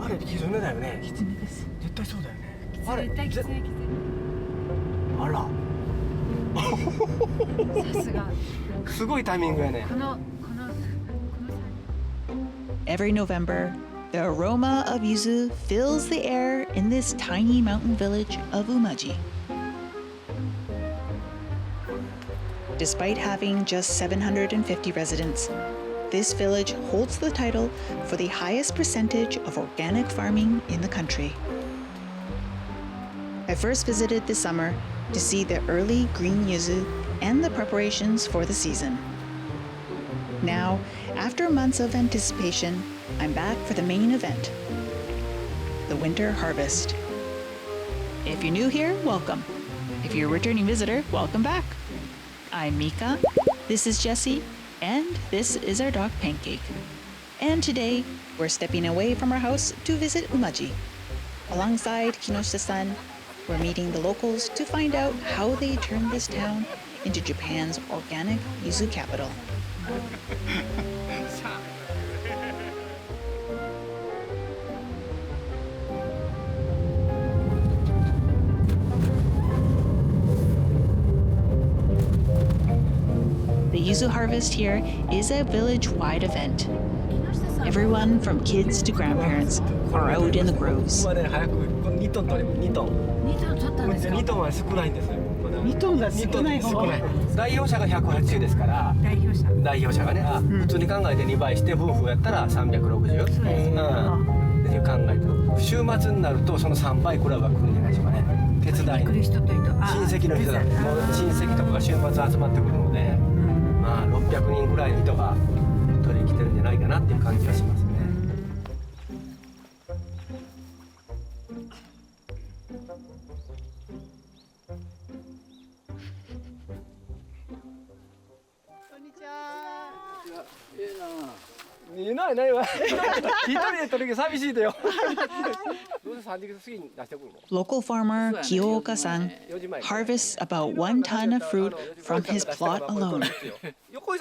あれキツネだよね。キツネです。絶対そうだよね。あれ絶対キツネキツあら。ネ。さすが。すごいタイミングやね。Every November, the aroma of yuzu fills the air in this tiny mountain village of Umaji. Despite having just 750 residents, this village holds the title for the highest percentage of organic farming in the country. I first visited this summer to see the early green yuzu and the preparations for the season. Now, after months of anticipation, I'm back for the main event, the winter harvest. If you're new here, welcome. If you're a returning visitor, welcome back. I'm Mika, this is Jessie, and this is our dog Pancake. And today, we're stepping away from our house to visit Umaji. Alongside Kinoshita-san, we're meeting the locals to find out how they turned this town into Japan's organic yuzu capital. The yuzu harvest here is a village-wide event. Everyone from kids to grandparents are out in the groves. 今ね早く2トン取れ2トン。 2トン取ったんですか。 2トンは少ないんですよ。2トンが少ない方が。代表者が180ですから。代表者がね、普通に考えて2倍して夫婦やったら360。そうですね。って考えて、週末になるとその3倍クラブが来るんじゃないでしょうかね。手伝いに。親戚の人だ。もう親戚とかが週末集まってくるので、まあ600人ぐらいの人が取りに来てるんじゃないかなっていう感じがしますね。いないないわ。一人で取るけど寂しいだよ。どうせ3時過ぎに出してくるの。 Local farmer Kiyooka-san harvests about 1 ton of fruit from his plot alone.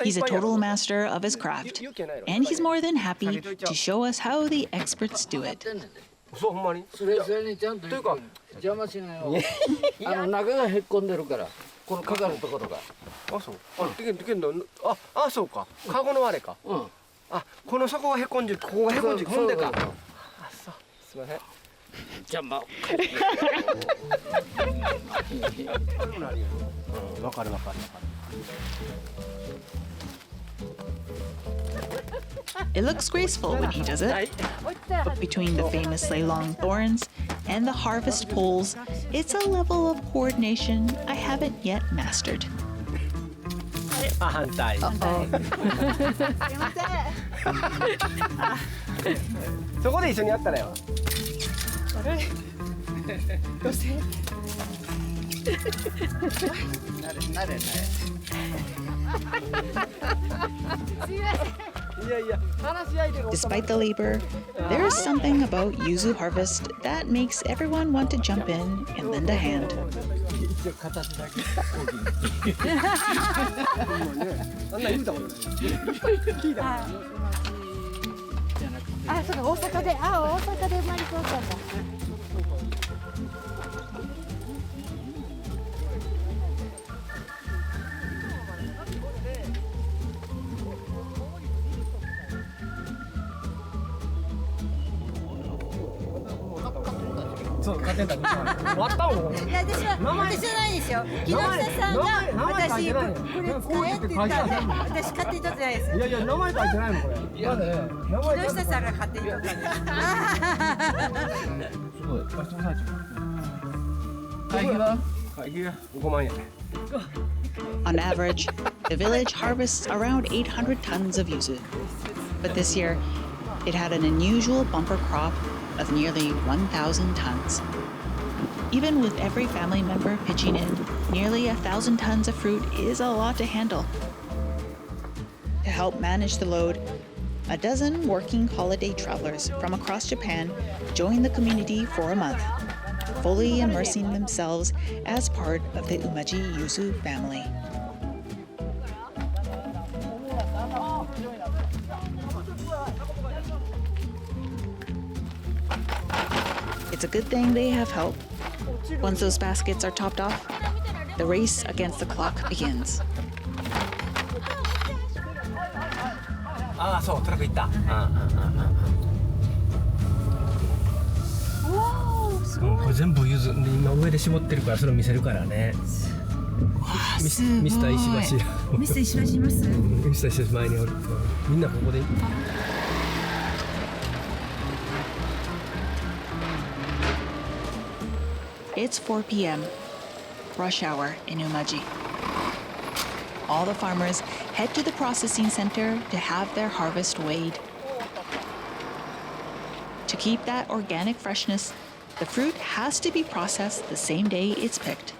He's a total master of his craft, and he's more than happy to show us how the experts do it. そうほんまに。それにちゃんと邪魔しないよ。中がへっこんでるから、このかかるところが。あ、そう。できんの。あ、そうか。カゴのあれか。うん。あ、この底がへこんじゅう、ここがへこんじゅう、ほんでか。あ、そう。すみません。邪魔。わかる。It looks graceful when he does it, but between the famously long thorns and the harvest poles, it's a level of coordination I haven't yet mastered. あ、反対。そこで一緒にやったらよ。慣れ。Despite the labor, there is something about yuzu harvest that makes everyone want to jump in and lend a hand. あ、そうか、大阪でマリコさんだ。そう、勝てた。終わったもん。いや、私じゃないですよ。木下さんが私これ使えって言ったんで、私勝手に取ってないです。いや、名前書いてないのこれ。いやね、名前木下さんが勝手に取ったんです。すごい。貸してください。会費は5万円。On average, the village harvests around 800 tons of yuzu. But this year, it had an unusual bumper crop of nearly 1,000 tons. Even with every family member pitching in, nearly 1,000 tons of fruit is a lot to handle. To help manage the load, a dozen working holiday travelers from across Japan joined the community for a month, fully immersing themselves as part of the Umaji Yuzu family. It's a good thing they have help. Once those baskets are topped off, the race against the clock begins. ああ、そう、トラック行った。これ全部柚子、今上で絞ってるからそれを見せるからね。ミスター石橋。ミスター石橋います？ミスター石橋前におる。みんなここで。It's 4 p.m., rush hour in Umaji. All the farmers head to the processing center to have their harvest weighed. To keep that organic freshness, the fruit has to be processed the same day it's picked,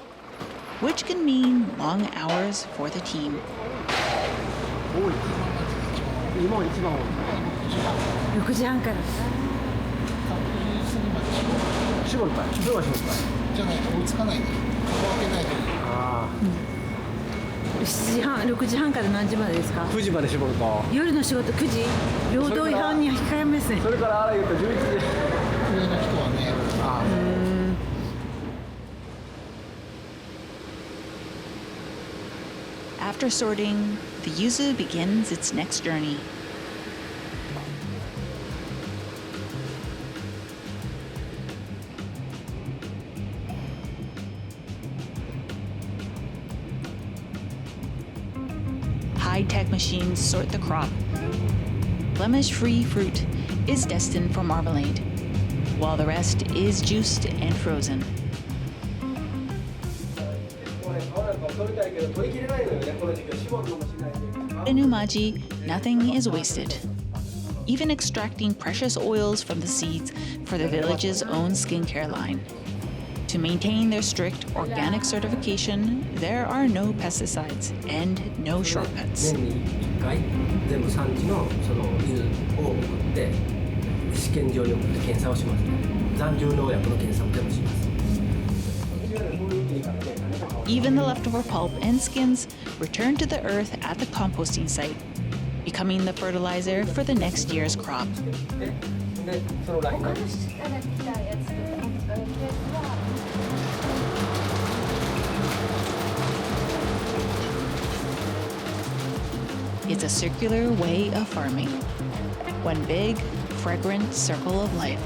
which can mean long hours for the team. 6時半から。絞るかい。どうは絞るかい。じゃないと追いつかないね。顔開けないと。あ6時半から何時までですか？ 9時まで絞ると。夜の仕事9時？労働違反に控えますね。それからあら言うと11時。上の人はね。After sorting, the yuzu begins its next journey. High-tech machines sort the crop. Blemish-free fruit is destined for marmalade, while the rest is juiced and frozen. In Umaji, nothing is wasted. Even extracting precious oils from the seeds for the village's own skincare line. To maintain their strict organic certification, there are no pesticides and no shortcuts. 年に1回全部産地のその柚子を送って試験場に送って検査をしますね。残留農薬の検査も全部します。Even the leftover pulp and skins return to the earth at the composting site, becoming the fertilizer for the next year's crop. で、そのライン It's a circular way of farming. One big, fragrant circle of life.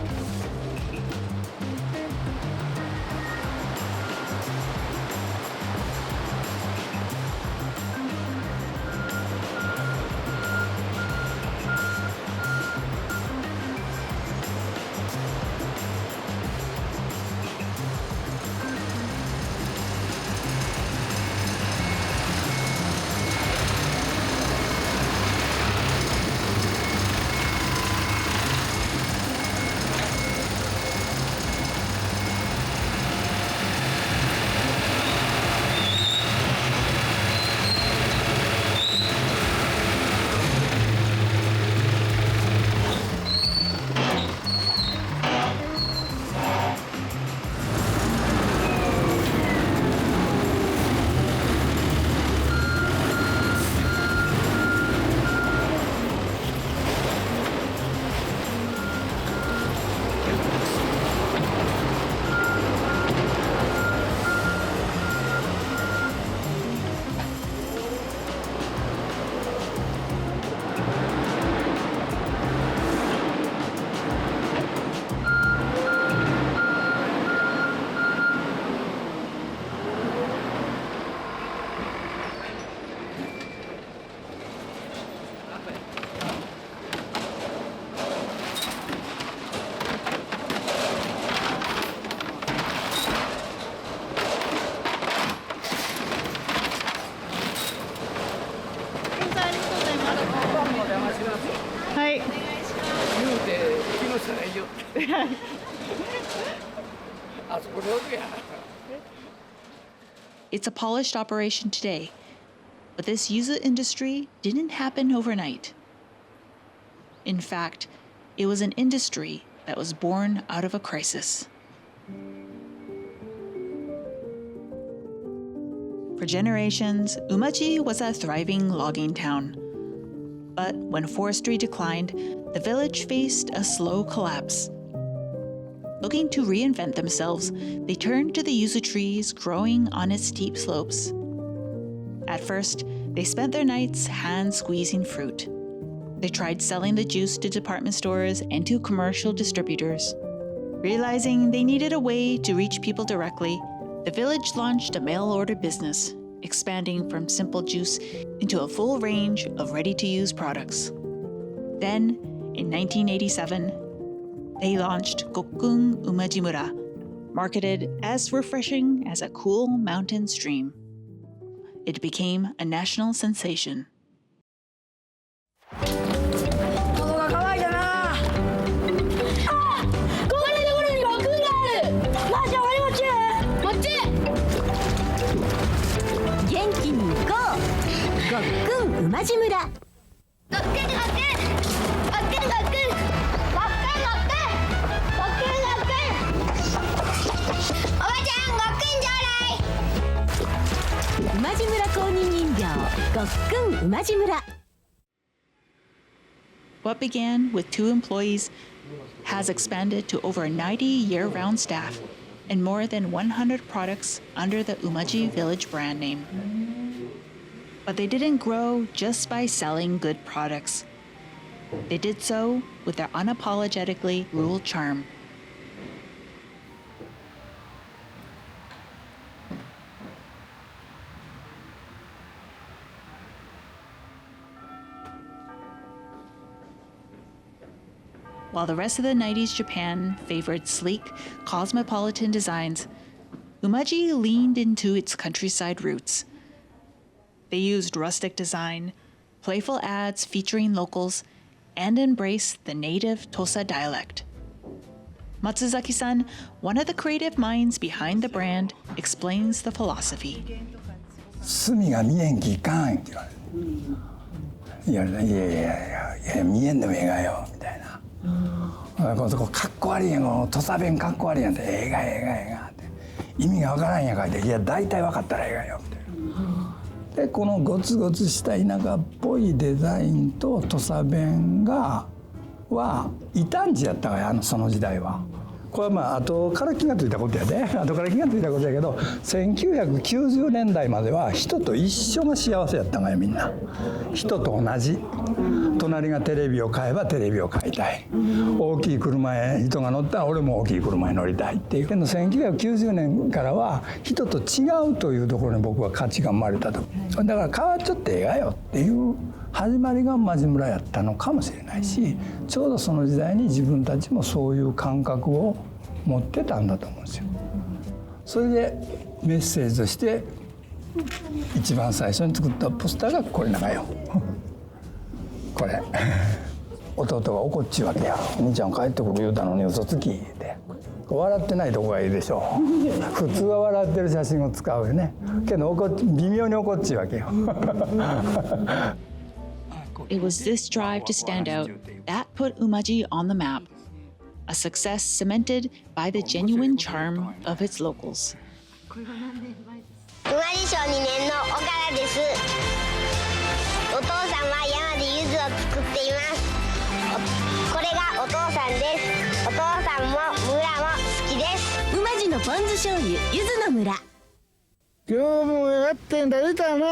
It's a polished operation today, but this yuzu industry didn't happen overnight. In fact, it was an industry that was born out of a crisis. For generations, Umaji was a thriving logging town. But when forestry declined, the village faced a slow collapse. Looking to reinvent themselves, they turned to the yuzu trees growing on its steep slopes. At first, they spent their nights hand-squeezing fruit. They tried selling the juice to department stores and to commercial distributors. Realizing they needed a way to reach people directly, the village launched a mail-order business, expanding from simple juice into a full range of ready-to-use products. Then, in 1987, they launched Gokkun Umajimura, marketed as refreshing as a cool mountain stream. It became a national sensation. 喉が渇いたなあ、ここのところにゴックンがある。マーちゃん割り持ちこっち。元気に行こう。ゴックン馬路村。ゴックンゴックンゴックンゴックンゴックンゴックンおばちゃんゴックンちょうだい。馬路村公認人形ゴックン馬路村。 What began with 2 employees has expanded to over 90 year-round staff and more than 100 products under the Umaji Village brand name. But they didn't grow just by selling good products. They did so with their unapologetically rural charm. While the rest of the 90s Japan favored sleek, cosmopolitan designs, Umaji leaned into its countryside roots. They used rustic design, playful ads featuring locals, and embraced the native Tosa dialect. Matsuzaki-san, one of the creative minds behind the brand, explains the philosophy. 隅が見えんきいかんって言われて、いやいや見えんでもええがよみたいな。このとこかっこ悪いやん、この土佐弁かっこ悪いやんって、ええがって意味がわからんやかいて、いや大体分かったらええがよみたいな。でこのゴツゴツした田舎っぽいデザインと土佐弁は異端児やったわよ、その時代は。これはまあ後から気がついたことやで、後から気がついたことやけど、1990年代までは人と一緒が幸せやったがよ、みんな。人と同じ。隣がテレビを買えばテレビを買いたい。大きい車へ人が乗ったら俺も大きい車に乗りたいっていうけど、1990年からは人と違うというところに僕は価値が生まれたと。だから変わっちゃってええがよっていう始まりが馬路村やったのかもしれないし、ちょうどその時代に自分たちもそういう感覚を持ってたんだと思うんですよ。それでメッセージとして一番最初に作ったポスターがこれなんかよ。これ弟が怒っちゅうわけや。兄ちゃん帰ってくる言うたのに嘘つきって笑ってないとこがいいでしょう。普通は笑ってる写真を使うよね。けど微妙に怒っちゅうわけよ。It was this drive to stand out that put Umaji on the map, a success cemented by the genuine charm of its locals. 馬路小2年の岡田です。お父さんは山で柚子を作っています。これがお父さんです。お父さんも村も好きです。馬路のポン酢醤油柚子の村。今日もやってんだ出たな。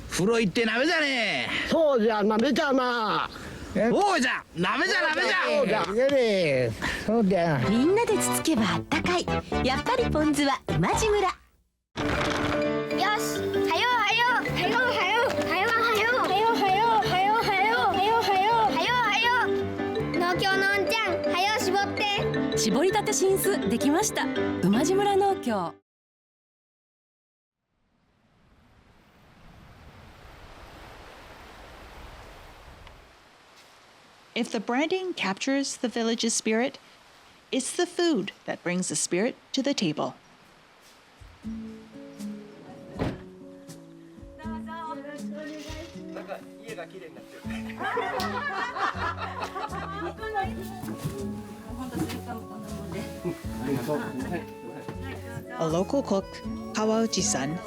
風呂行ってなめじゃねえ。そうじゃなめじゃな。おうじゃなめじゃなめじゃ。そうじゃやれ。そうじゃ。みんなでつつけばあったかい。やっぱりポン酢は馬路村。よし、はよはよはよはよはよはよはよはよはよはよはよはよ農協のんちゃんはよ絞って。絞りたて新酢できました。馬路村農協。If the branding captures the village's spirit, it's the food that brings the spirit to the table. A local cook, Kawauchi-san,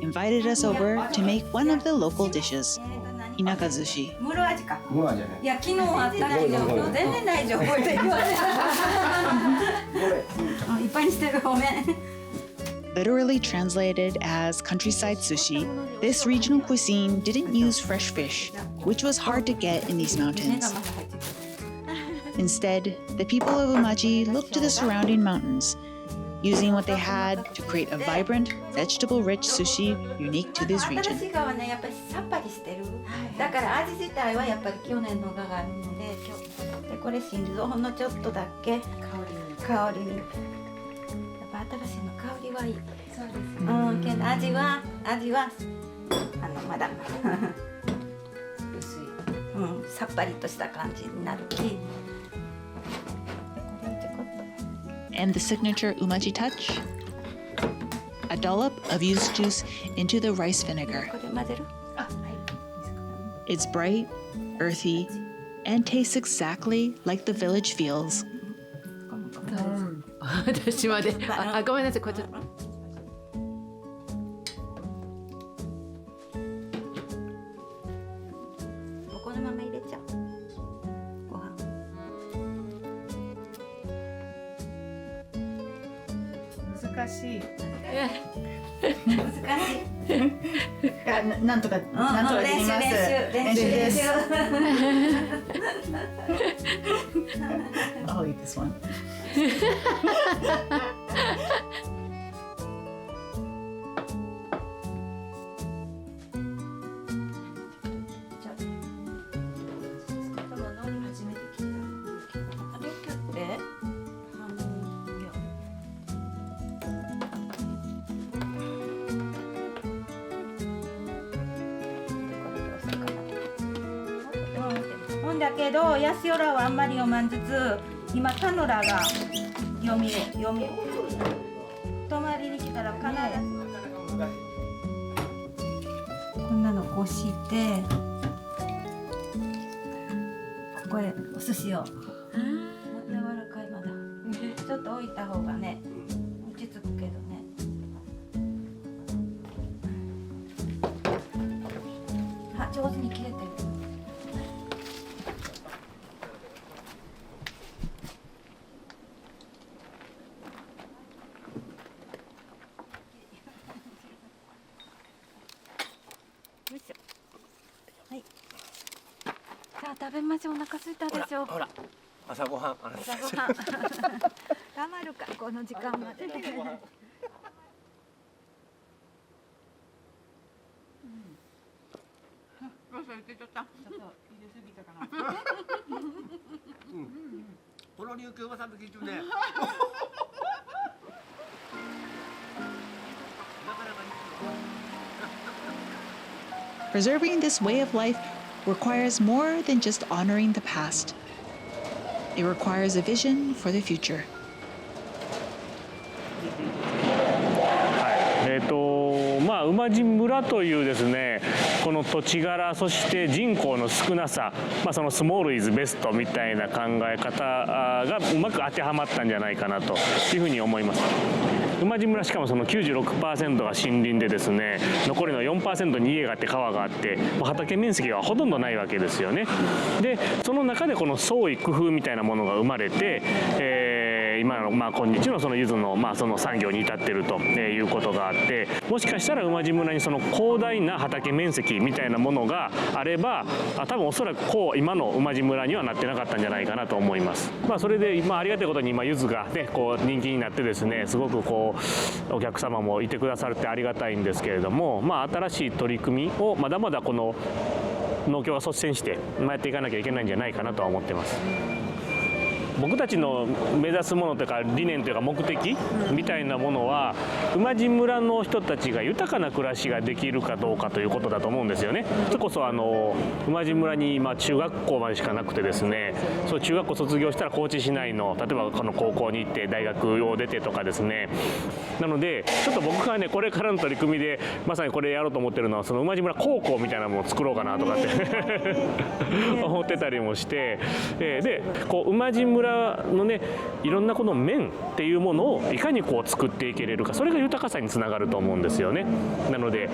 invited us over to make one of the local dishes. inaka sushi. 室味か。ムロアじゃない。いや昨日あったけど今日全然ない情報で言われた。いっぱいにしてるごめん。 Literally translated as countryside sushi, this regional cuisine didn't use fresh fish, which was hard to get in these mountains. Instead, the people of Umaji looked to the surrounding mountains, using what they had to create a vibrant, vegetable-rich sushi unique to this 新 region. しい川ねやっぱりさっぱりしてる。だから味自体はやっぱり去年のがあるので、でこれ心臓ほんのちょっとだけ香りに。やっぱ新しいの香りはいい。そうですね。うんけど味はまだ薄い。うんさっぱりとした感じになるし。これちょこっと。 And the signature Umaji touch? A dollop of yuzu juice into the rice vinegar. これ混ぜる？あ、はい。 It's bright, earthy, and tastes exactly like the village feels. 私まであごめんなさいこっちこのまま入れちゃう。ご飯。難しい。難しい。なんとかできます。練習です。I'll eat this one. ほんだけどヤシオラはあんまり読まんずつ今タノラが読み泊まりに来たら必ずこんなのこう敷いてここへお寿司を柔らかいまだちょっと置いた方がね落ち着くけどねあ上手に切れてる食べましょう。お腹空いたでしょう。ほら朝ごはん。朝ごはん。頑張るかこの時間まで。この琉球わさび中ね。 Preserving this way of life requires more than just honoring the past. It requires a vision for the future. 馬路村というですねこの土地柄そして人口の少なさ、そのスモールイズベストみたいな考え方がうまく当てはまったんじゃないかなというふうに思います。馬路村しかもその 96% が森林でですね残りの 4% に家があって川があって畑面積はほとんどないわけですよね。でその中でこの創意工夫みたいなものが生まれて、今の今日のその柚子のその産業に至っているということがあってもしかしたら馬路村にその広大な畑面積みたいなものがあれば多分おそらくこう今の馬路村にはなってなかったんじゃないかなと思います。それでありがたいことに今柚子がねこう人気になってですねすごくこうお客様もいてくださるってありがたいんですけれども新しい取り組みをまだまだこの農協が率先してやっていかなきゃいけないんじゃないかなとは思ってます。僕たちの目指すものというか理念というか目的みたいなものは馬路村の人たちが豊かな暮らしができるかどうかということだと思うんですよね。それこそ馬路村に中学校までしかなくてですねそう中学校卒業したら高知市内の例えばこの高校に行って大学を出てとかですねなのでちょっと僕がねこれからの取り組みでまさにこれやろうと思ってるのはその馬路村高校みたいなものを作ろうかなとかって思ってたりもしてでこう馬路村村のねいろんなこの面っていうものをいかにこう作っていけれるか、それが豊かさにつながると思うんですよね。なので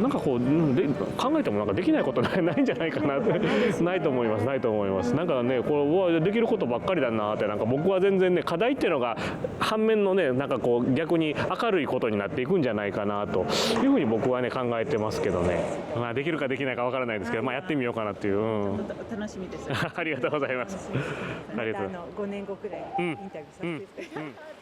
なんかこうで考えてもなんかできないことないんじゃないかなないと思います。なんかねこれできることばっかりだなって、なんか僕は全然ね課題っていうのが反面のねなんかこう逆に明るいことになっていくんじゃないかなというふうに僕はね考えてますけどね。まあできるかできないかわからないですけど、まあやってみようかなっていう。楽しみです。ありがとうございます。また5年後くらいインタビューさせていただきます。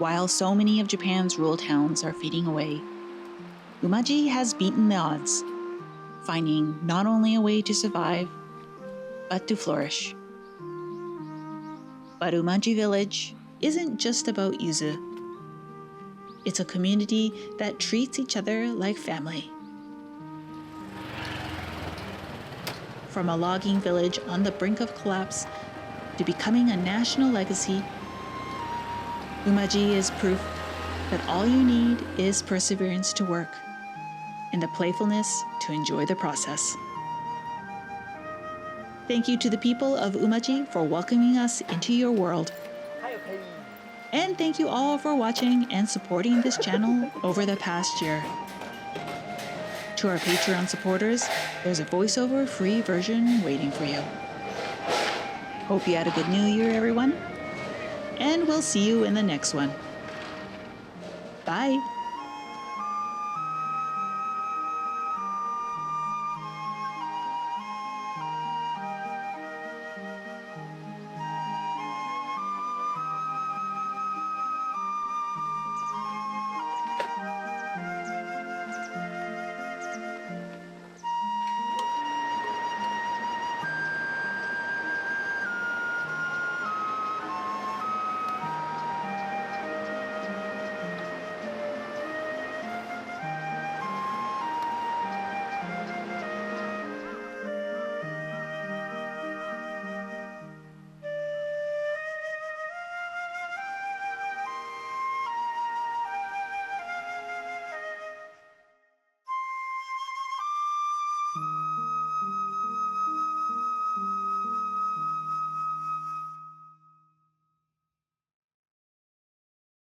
While so many of Japan's rural towns are fading away, Umaji has beaten the odds, finding not only a way to survive, but to flourish. But Umaji Village isn't just about yuzu. It's a community that treats each other like family. From a logging village on the brink of collapse to becoming a national legacy, Umaji is proof that all you need is perseverance to work and the playfulness to enjoy the process. Thank you to the people of Umaji for welcoming us into your world. And thank you all for watching and supporting this channel over the past year. To our Patreon supporters, there's a voiceover free version waiting for you. Hope you had a good new year, everyone. And we'll see you in the next one. Bye.